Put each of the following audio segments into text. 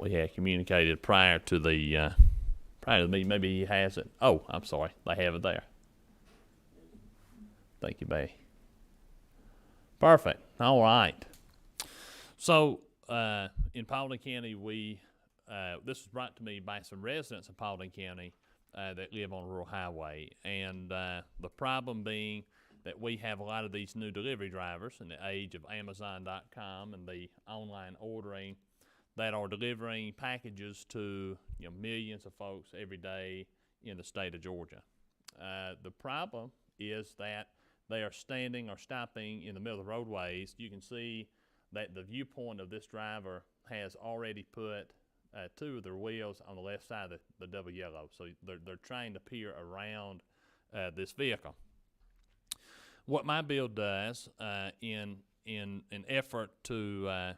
we had communicated prior to the meeting. Maybe he has it. Oh, I'm sorry. They have it there. Thank you, Bay. Perfect. All right. So in Paulding County, this was brought to me by some residents of Paulding County that live on a rural highway, and the problem being that we have a lot of these new delivery drivers in the age of Amazon.com and the online ordering that are delivering packages to millions of folks every day in the state of Georgia. The problem is that they are standing or stopping in the middle of the roadways. You can see that the viewpoint of this driver has already put two of their wheels on the left side of the double yellow. So they're trying to peer around this vehicle. What my bill does in an effort to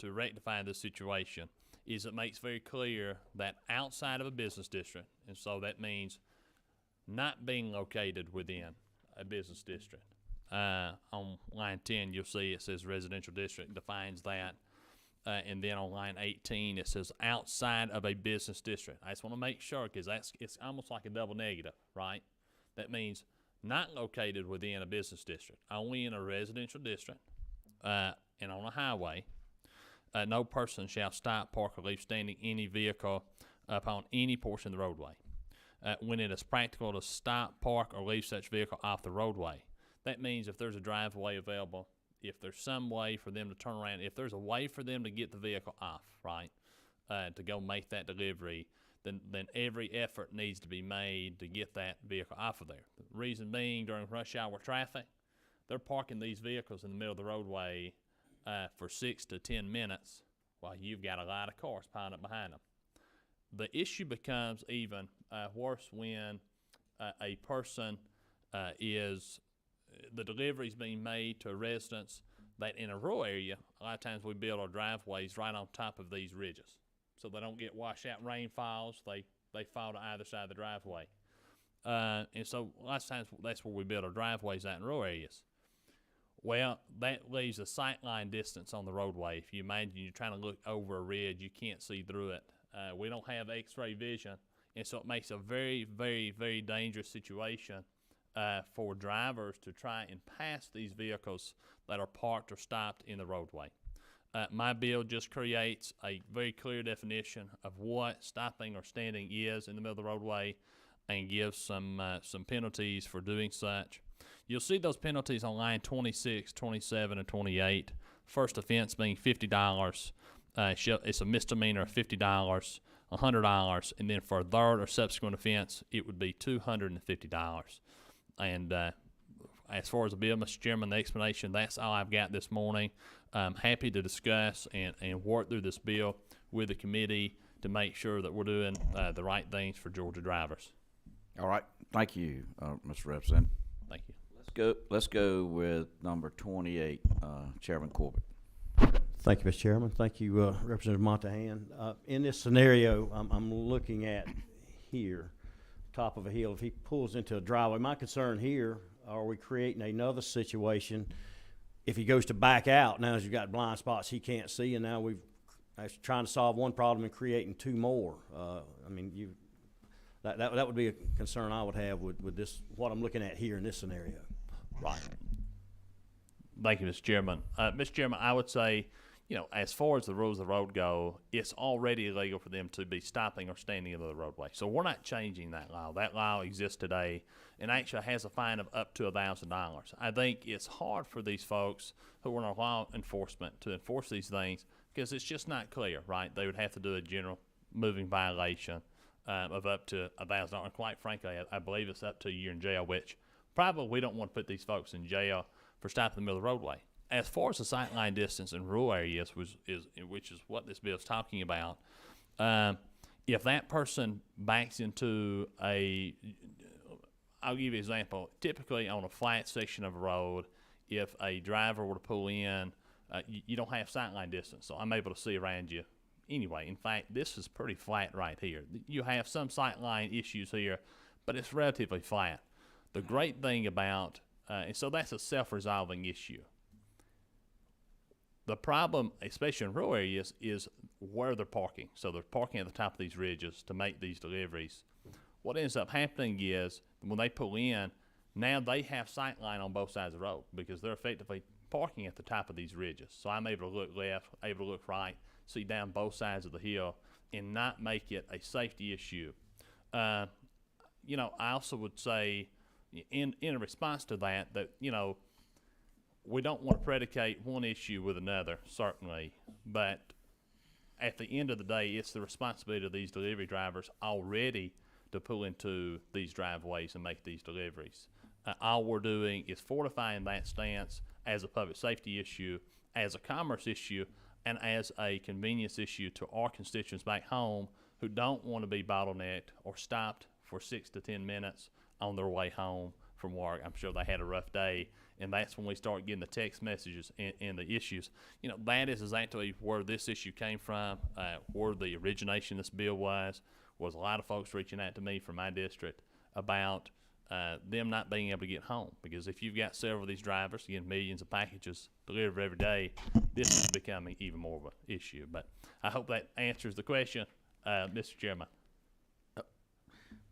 rectify this situation is it makes very clear that outside of a business district, and so that means not being located within a business district. On line 10, you'll see it says residential district defines that. And then on line 18, it says outside of a business district. I just want to make sure because it's almost like a double negative, right? That means not located within a business district, only in a residential district and on a highway. No person shall stop, park, or leave standing any vehicle upon any portion of the roadway. When it is practical to stop, park, or leave such vehicle off the roadway. That means if there's a driveway available, if there's some way for them to turn around, if there's a way for them to get the vehicle off, right, to go make that delivery, then every effort needs to be made to get that vehicle off of there. The reason being, during rush hour traffic, they're parking these vehicles in the middle of the roadway for 6 to 10 minutes while you've got a lot of cars piling up behind them. The issue becomes even worse when a person the delivery is being made to residents that in a rural area, a lot of times we build our driveways right on top of these ridges. So they don't get washed out. Rain falls, they fall to either side of the driveway. And so a lot of times that's where we build our driveways out in rural areas. Well, that leaves a sightline distance on the roadway. If you imagine you're trying to look over a ridge, you can't see through it. We don't have x-ray vision, and so it makes a very, very, very dangerous situation for drivers to try and pass these vehicles that are parked or stopped in the roadway. My bill just creates a very clear definition of what stopping or standing is in the middle of the roadway and gives some penalties for doing such. You'll see those penalties on line 26, 27, and 28. First offense being $50. It's a misdemeanor of $50, $100, and then for a third or subsequent offense, it would be $250. And as far as the bill, Mr. Chairman, the explanation, that's all I've got this morning. I'm happy to discuss and work through this bill with the committee to make sure that we're doing the right things for Georgia drivers. All right. Thank you, Mr. Representative. Thank you. Let's go with number 28, Chairman Corbett. Thank you, Mr. Chairman. Thank you, Representative Montahan. In this scenario, I'm looking at here, top of a hill. If he pulls into a driveway, my concern here, are we creating another situation? If he goes to back out, now as you've got blind spots he can't see, and now we've trying to solve one problem and creating two more. I mean, that would be a concern I would have with this, what I'm looking at here in this scenario. Right. Thank you, Mr. Chairman. Mr. Chairman, I would say, as far as the rules of the road go, it's already illegal for them to be stopping or standing in the roadway. So we're not changing that law. That law exists today and actually has a fine of up to $1,000. I think it's hard for these folks who are in our law enforcement to enforce these things because it's just not clear, right? They would have to do a general moving violation of up to $1,000. And quite frankly, I believe it's up to a year in jail, which probably we don't want to put these folks in jail for stopping in the middle of the roadway. As far as the sightline distance in rural areas, which is what this bill is talking about, if that person backs into I'll give you an example. Typically on a flat section of a road, if a driver were to pull in, you don't have sightline distance, so I'm able to see around you anyway. In fact, this is pretty flat right here. You have some sightline issues here, but it's relatively flat. The great thing about, and so that's a self-resolving issue. The problem, especially in rural areas, is where they're parking. So they're parking at the top of these ridges to make these deliveries. What ends up happening is when they pull in, now they have sight line on both sides of the road because they're effectively parking at the top of these ridges. So I'm able to look left, able to look right, see down both sides of the hill, and not make it a safety issue. You know, I also would say, in response to that, you know, we don't want to predicate one issue with another, certainly, but at the end of the day, it's the responsibility of these delivery drivers already to pull into these driveways and make these deliveries. All we're doing is fortifying that stance as a public safety issue, as a commerce issue, and as a convenience issue to our constituents back home who don't want to be bottlenecked or stopped for 6 to 10 minutes on their way home from work. I'm sure they had a rough day, and that's when we start getting the text messages and the issues. You know, that is exactly where this issue came from, where the origination of this bill was a lot of folks reaching out to me from my district about them not being able to get home. Because if you've got several of these drivers getting millions of packages delivered every day, this is becoming even more of an issue. But I hope that answers the question, Mr. Chairman.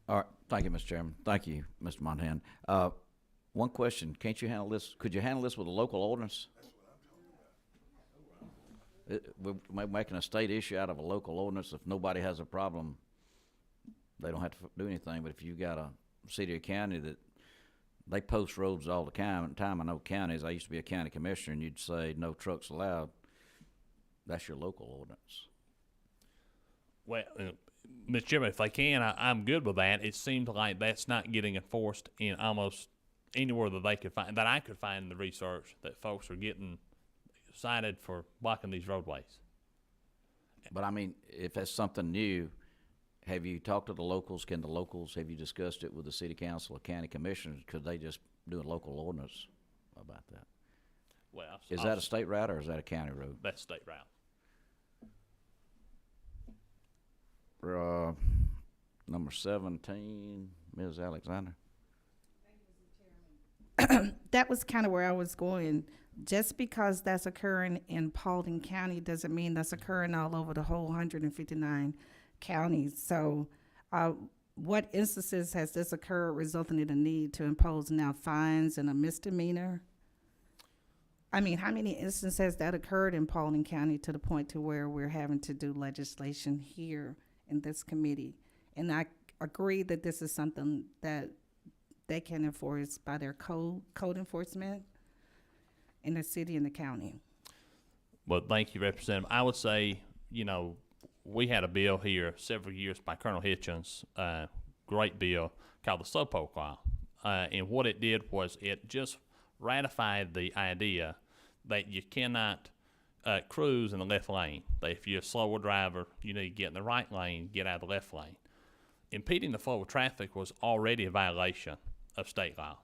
All right, thank you, Mr. Chairman. Thank you, Mr. Monthan. One question, can't you handle this, could you handle this with a local ordinance? We're making a state issue out of a local ordinance. If nobody has a problem, they don't have to do anything. But if you got a city or county that they post roads all the time, I know counties, I used to be a county commissioner, and you'd say no trucks allowed, that's your local ordinance. Well, Mr. Chairman, if they can, I'm good with that. It seems like that's not getting enforced in almost anywhere that they could find, that I could find in the research, that folks are getting cited for blocking these roadways. But I mean, if that's something new, have you talked to the locals? Have you discussed it with the city council or county commissioners? Could they just do a local ordinance about that? Well, Is that a state route or is that a county road? That's state route. Number 17, Ms. Alexander. That was kind of where I was going. Just because that's occurring in Paulding County doesn't mean that's occurring all over the whole 159 counties. So what instances has this occurred resulting in a need to impose now fines and a misdemeanor? I mean, how many instances has that occurred in Paulding County to the point to where we're having to do legislation here in this committee? And I agree that this is something that they can enforce by their code enforcement in the city and the county. Well, thank you, Representative. I would say, you know, we had a bill here several years by Colonel Hitchens, great bill, called the Slowpoke Law. And what it did was it just ratified the idea that you cannot cruise in the left lane. That if you're a slower driver, you need to get in the right lane, get out of the left lane. Impeding the flow of traffic was already a violation of state law.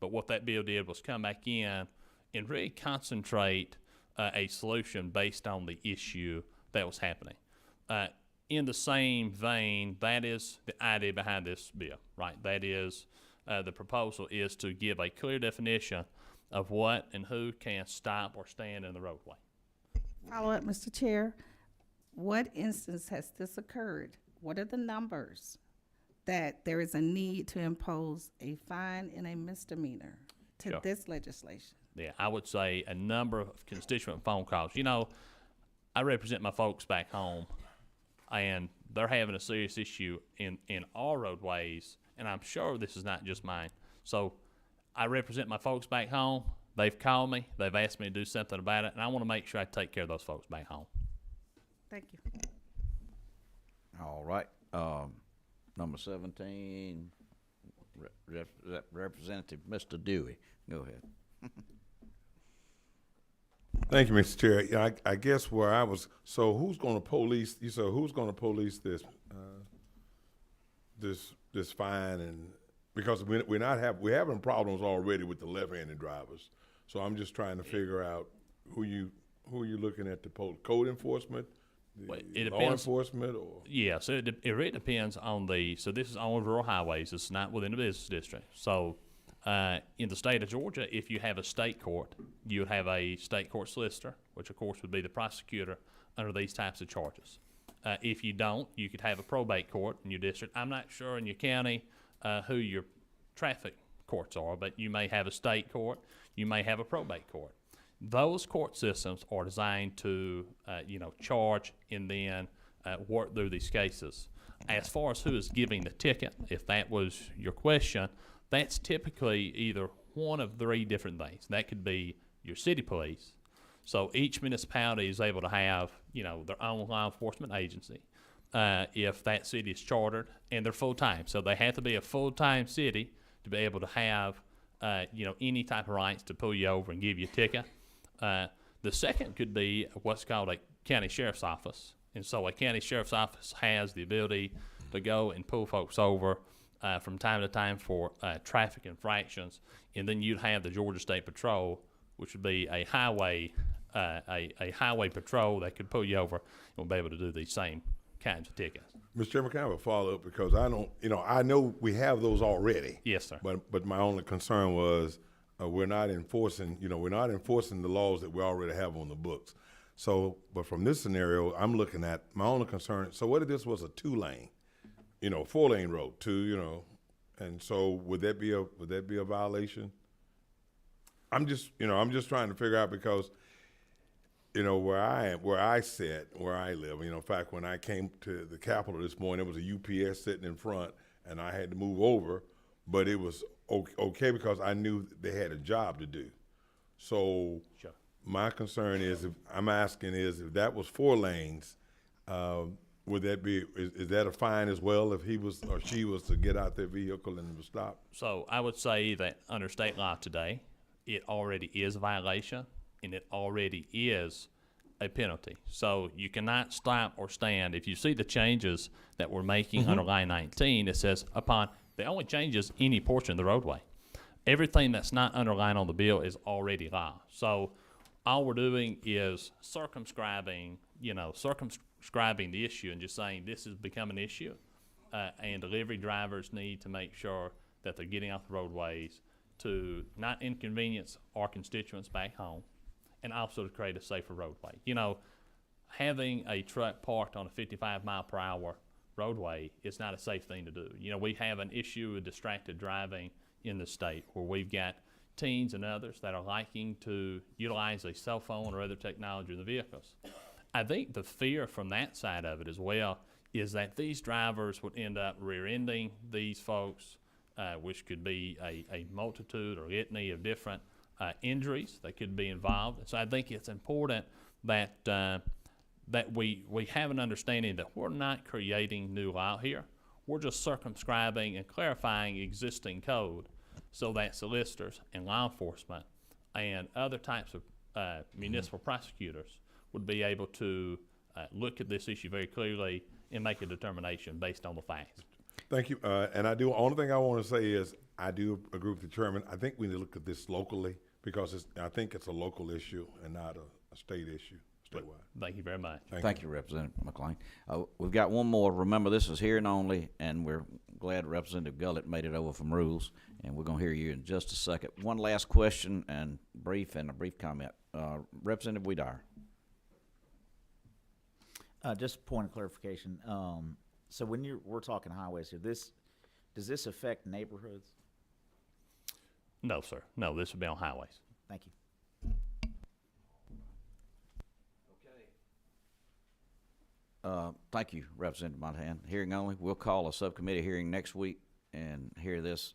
But what that bill did was come back in and really concentrate a solution based on the issue that was happening. In the same vein, that is the idea behind this bill, right? That is, the proposal is to give a clear definition of what and who can stop or stand in the roadway. Follow up, Mr. Chair. What instance has this occurred? What are the numbers that there is a need to impose a fine and a misdemeanor to Sure. this legislation? Yeah, I would say a number of constituent phone calls. You know, I represent my folks back home, and they're having a serious issue in our roadways, and I'm sure this is not just mine. So I represent my folks back home. They've called me. They've asked me to do something about it, and I want to make sure I take care of those folks back home. Thank you. All right. Number 17, Representative Mr. Dewey. Go ahead. Thank you, Mr. Chair. Yeah, I guess where I was, so who's going to police, you said who's going to police this, this fine? And because we're having problems already with the left-handed drivers. So I'm just trying to figure out who you looking at, the code enforcement, Well, the it law depends. enforcement, or? Yeah, so it really depends on so this is on rural highways. It's not within the business district. So In the state of Georgia, if you have a state court, you would have a state court solicitor, which of course would be the prosecutor under these types of charges. If you don't, you could have a probate court in your district. I'm not sure in your county who your traffic courts are, but you may have a state court, you may have a probate court. Those court systems are designed to, charge and then work through these cases. As far as who is giving the ticket, if that was your question, that's typically either one of three different things. That could be your city police. So each municipality is able to have, their own law enforcement agency if that city is chartered, and they're full-time. So they have to be a full-time city to be able to have, any type of rights to pull you over and give you a ticket. The second could be what's called a county sheriff's office. And so a county sheriff's office has the ability to go and pull folks over from time to time for traffic infractions. And then you'd have the Georgia State Patrol, which would be a highway patrol that could pull you over and will be able to do these same kinds of tickets. Mr. Chairman, can I have a follow-up? Because I know we have those already. Yes, sir. But my only concern was we're not enforcing the laws that we already have on the books. So, but from this scenario, I'm looking at my only concern. So what if this was a 2-lane, 4-lane road, and so would that be a violation? I'm just trying to figure out because, where I live, in fact, when I came to the Capitol this morning, there was a UPS sitting in front and I had to move over, but it was okay because I knew they had a job to do. So Sure. My concern is, if that was 4 lanes, would that be, is that a fine as well if he was or she was to get out their vehicle and was stopped? So I would say that under state law today, it already is a violation and it already is a penalty. So you cannot stop or stand. If you see the changes that we're making under line 19, it says the only changes any portion of the roadway. Everything that's not underlined on the bill is already law. So all we're doing is circumscribing the issue and just saying this has become an issue, and delivery drivers need to make sure that they're getting off the roadways to not inconvenience our constituents back home, and also to create a safer roadway. Having a truck parked on a 55-mile-per-hour roadway is not a safe thing to do. We have an issue with distracted driving in the state where we've got teens and others that are liking to utilize a cell phone or other technology in the vehicles. I think the fear from that side of it as well is that these drivers would end up rear-ending these folks, which could be a multitude or litany of different injuries that could be involved. So I think it's important that we have an understanding that we're not creating new law here. We're just circumscribing and clarifying existing code so that solicitors and law enforcement and other types of municipal prosecutors would be able to look at this issue very clearly and make a determination based on the facts. Thank you. And only thing I want to say is I do agree with the chairman. I think we need to look at this locally because I think it's a local issue and not a state issue, statewide. Thank you very much. Thank you, Representative McLean. We've got one more. Remember, this is hearing only, and we're glad Representative Gullett made it over from rules, and we're going to hear you in just a second. One last question and a brief comment. Representative Weedar. Just a point of clarification. So when we're talking highways here, does this affect neighborhoods? No, sir. No, this would be on highways. Thank you. Thank you, Representative Montana. Hearing only. We'll call a subcommittee hearing next week and hear this.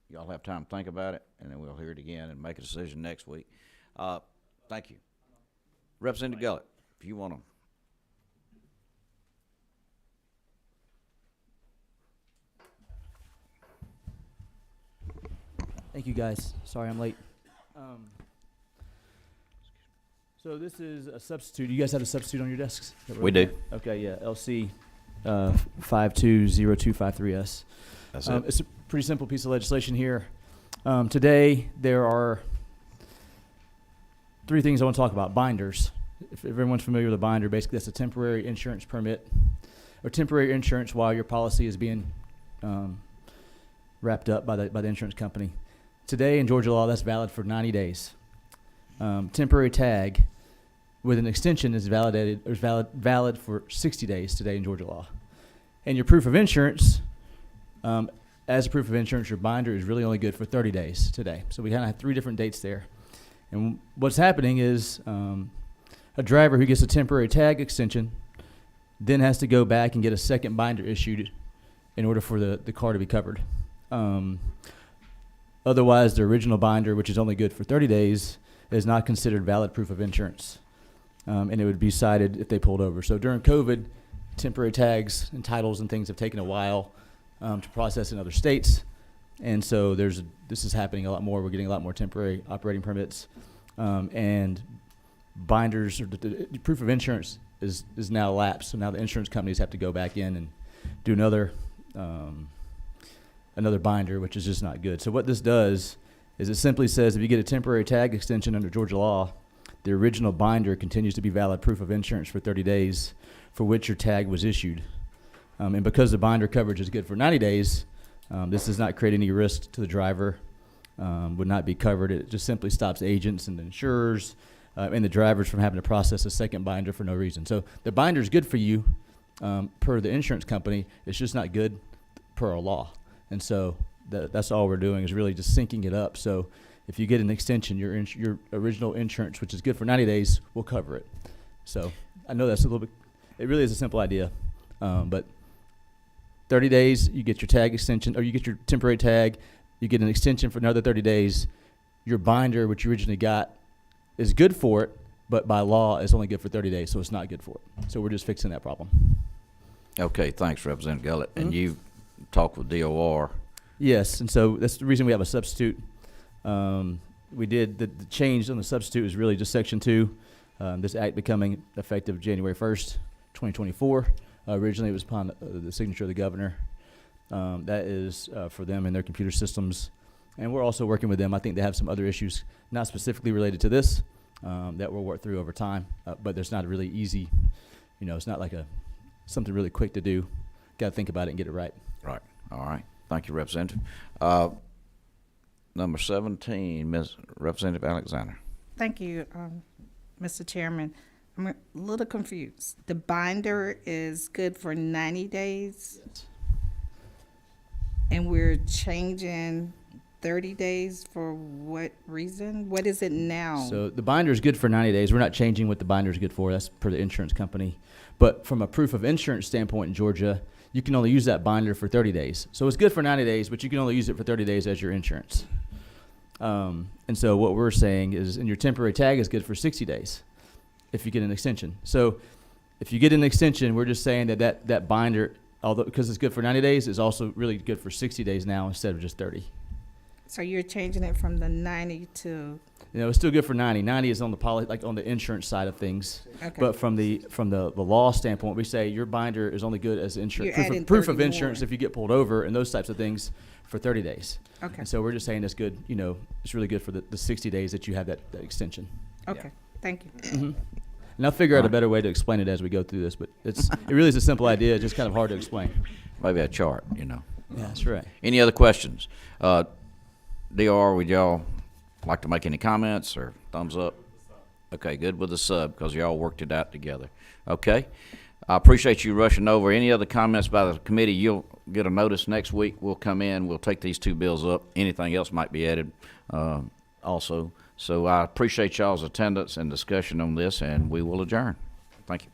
Y'all have time to think about it, and then we'll hear it again and make a decision next week. Thank you. Representative Gullett, if you want to. Thank you, guys. Sorry I'm late. So this is a substitute. You guys have a substitute on your desks? We do. Okay, yeah. LC 520253S. That's it. It's a pretty simple piece of legislation here. Today, there are 3 things I want to talk about. Binders. If everyone's familiar with a binder, basically that's a temporary insurance permit or temporary insurance while your policy is being wrapped up by the insurance company. Today in Georgia law, that's valid for 90 days. Temporary tag with an extension is valid for 60 days today in Georgia law. And your proof of insurance, as a proof of insurance, your binder is really only good for 30 days today. So we kind of have 3 different dates there. And what's happening is a driver who gets a temporary tag extension then has to go back and get a second binder issued in order for the car to be covered. Otherwise, the original binder, which is only good for 30 days, is not considered valid proof of insurance. And it would be cited if they pulled over. So during COVID, temporary tags and titles and things have taken a while to process in other states. And so this is happening a lot more. We're getting a lot more temporary operating permits. And binders, or the proof of insurance is now lapsed. So now the insurance companies have to go back in and do another binder, which is just not good. So what this does is it simply says if you get a temporary tag extension under Georgia law, the original binder continues to be valid proof of insurance for 30 days for which your tag was issued. And because the binder coverage is good for 90 days, this does not create any risk to the driver, would not be covered. It just simply stops agents and insurers and the drivers from having to process a second binder for no reason. So the binder is good for you per the insurance company. It's just not good per our law. And so that's all we're doing is really just syncing it up. So if you get an extension, your original insurance, which is good for 90 days, will cover it. So I know that's a little bit, it really is a simple idea. But 30 days, you get your tag extension, or you get your temporary tag, you get an extension for another 30 days. Your binder, which you originally got, is good for it, but by law, it's only good for 30 days, so it's not good for it. So we're just fixing that problem. Okay, thanks, Representative Gullett. And you talked with DOR. Yes, and so that's the reason we have a substitute. We did the change on the substitute is really just Section 2. This act becoming effective January 1st, 2024. Originally, it was upon the signature of the governor. That is for them and their computer systems. And we're also working with them. I think they have some other issues, not specifically related to this, that we'll work through over time. But there's not a really easy, it's not like something really quick to do. Got to think about it and get it right. Right. All right. Thank you, Representative. Number 17, Ms. Representative Alexander. Thank you, Mr. Chairman. I'm a little confused. The binder is good for 90 days, and we're changing 30 days for what reason? What is it now? So the binder is good for 90 days. We're not changing what the binder is good for. That's per the insurance company. But from a proof of insurance standpoint in Georgia, you can only use that binder for 30 days. So it's good for 90 days, but you can only use it for 30 days as your insurance. And so what we're saying is, and your temporary tag is good for 60 days if you get an extension. So if you get an extension, we're just saying that binder, although because it's good for 90 days, is also really good for 60 days now instead of just 30. So you're changing it from the 90 to... It's still good for 90. 90 is on the on the insurance side of things. Okay. But from the law standpoint, we say your binder is only good as insurance You're adding proof of 30 insurance more. if you get pulled over and those types of things for 30 days. Okay. And so we're just saying it's good. It's really good for the 60 days that you have that extension. Okay. Thank you. Mm-hmm. And I'll figure out a better way to explain it as we go through this. But it really is a simple idea, just kind of hard to explain. Maybe a chart, Yeah, that's right. Any other questions? DOR, would y'all like to make any comments or thumbs up? Okay, good with the sub because y'all worked it out together. Okay. I appreciate you rushing over. Any other comments by the committee? You'll get a notice next week. We'll come in. We'll take these 2 bills up. Anything else might be added also. So I appreciate y'all's attendance and discussion on this, and we will adjourn. Thank you.